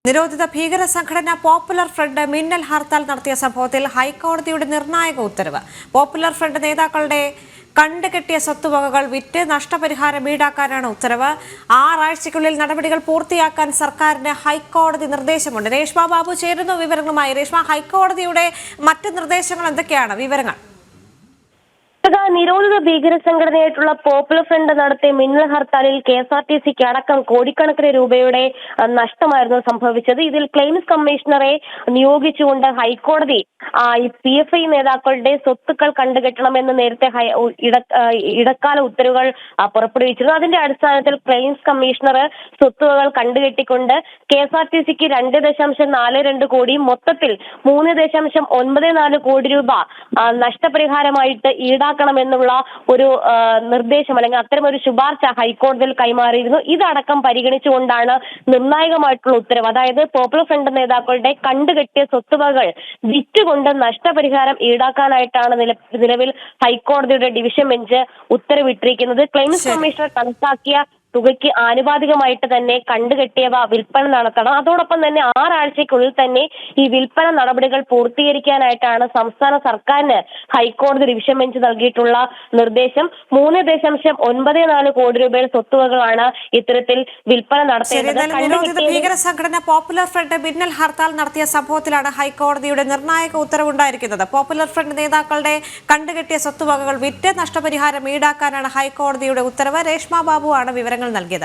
നിരോധിത ഭീകര സംഘടന പോപ്പുലർ ഫ്രണ്ട് മിന്നൽ ഹർത്താൽ നടത്തിയ സംഭവത്തിൽ ഹൈക്കോടതിയുടെ നിർണായക ഉത്തരവ്. പോപ്പുലർ ഫ്രണ്ട് നേതാക്കളുടെ കണ്ടുകെട്ടിയ സ്വത്തുവകകൾ വിറ്റ് നഷ്ടപരിഹാരം ഈടാക്കാനാണ് ഉത്തരവ്. 6 ആഴ്ചയ്ക്കുള്ളിൽ നടപടികൾ പൂർത്തിയാക്കാൻ സർക്കാരിന് ഹൈക്കോടതി നിർദ്ദേശമുണ്ട്. രേഷ്മ ബാബു ചേരുന്നു വിവരങ്ങളുമായി. രേഷ്മ, ഹൈക്കോടതിയുടെ മറ്റ് നിർദ്ദേശങ്ങൾ എന്തൊക്കെയാണ്? വിവരങ്ങൾ. നിരോധിത ഭീകര സംഘടനയായിട്ടുള്ള പോപ്പുലർ ഫ്രണ്ട് നടത്തിയ മിന്നൽ ഹർത്താലിൽ KSRTCക്ക് അടക്കം കോടിക്കണക്കിന് രൂപയുടെ നഷ്ടമായിരുന്നു സംഭവിച്ചത്. ഇതിൽ ക്ലെയിംസ് കമ്മീഷണറെ നിയോഗിച്ചുകൊണ്ട് ഹൈക്കോടതി PFI നേതാക്കളുടെ സ്വത്തുക്കൾ കണ്ടുകെട്ടണമെന്ന് നേരത്തെ ഇടക്കാല ഉത്തരവുകൾ പുറപ്പെടുവിച്ചിരുന്നു. അതിന്റെ അടിസ്ഥാനത്തിൽ ക്ലെയിംസ് കമ്മീഷണർ സ്വത്തുവകൾ കണ്ടുകെട്ടിക്കൊണ്ട് KSRTCക്ക് 2.42 കോടി, മൊത്തത്തിൽ 3.94 കോടി രൂപ നഷ്ടപരിഹാരമായിട്ട് ഈടാക്കണമെന്നുള്ള ഒരു നിർദ്ദേശം അല്ലെങ്കിൽ അത്തരമൊരു ശുപാർശ ഹൈക്കോടതിയിൽ കൈമാറിയിരുന്നു. ഇതടക്കം പരിഗണിച്ചുകൊണ്ടാണ് നിർണായകമായിട്ടുള്ള ഉത്തരവ്. അതായത് പോപ്പുലർ ഫ്രണ്ട് നേതാക്കളുടെ കണ്ടുകെട്ടിയ സ്വത്തുവകൾ വിറ്റുകൊണ്ട് നഷ്ടപരിഹാരം ഈടാക്കാനായിട്ടാണ് നിലവിൽ ഹൈക്കോടതിയുടെ ഡിവിഷൻ ബെഞ്ച് ഉത്തരവിട്ടിരിക്കുന്നത്. ക്ലെയിംസ് കമ്മീഷണർ കണക്കാക്കിയ തുകയ്ക്ക് ആനുപാതികമായിട്ട് തന്നെ കണ്ടുകെട്ടിയവ വിൽപ്പന നടത്തണം. അതോടൊപ്പം തന്നെ 6 ആഴ്ചയ്ക്കുള്ളിൽ തന്നെ ഈ വിൽപ്പന നടപടികൾ പൂർത്തീകരിക്കാനായിട്ടാണ് സംസ്ഥാന സർക്കാരിന് ഹൈക്കോടതി ഡിവിഷൻ ബെഞ്ച് നൽകിയിട്ടുള്ള നിർദ്ദേശം. 3.94 കോടി രൂപയുടെ സ്വത്തുവകളാണ് ഇത്തരത്തിൽ വിൽപ്പന നടത്തേണ്ടത്. ഭീകര സംഘടന പോപ്പുലർ ഫ്രണ്ട് മിന്നൽ ഹർത്താൽ നടത്തിയ സംഭവത്തിലാണ് ഹൈക്കോടതിയുടെ നിർണായക ഉത്തരവുണ്ടായിരിക്കുന്നത്. പോപ്പുലർ ഫ്രണ്ട് നേതാക്കളുടെ കണ്ടുകെട്ടിയ സ്വത്തുവകകൾ വിറ്റ് നഷ്ടപരിഹാരം ഈടാക്കാനാണ് ഹൈക്കോടതിയുടെ ഉത്തരവ്. രേഷ്മ ബാബു ആണ് വിവരങ്ങൾ നൽകിയത്.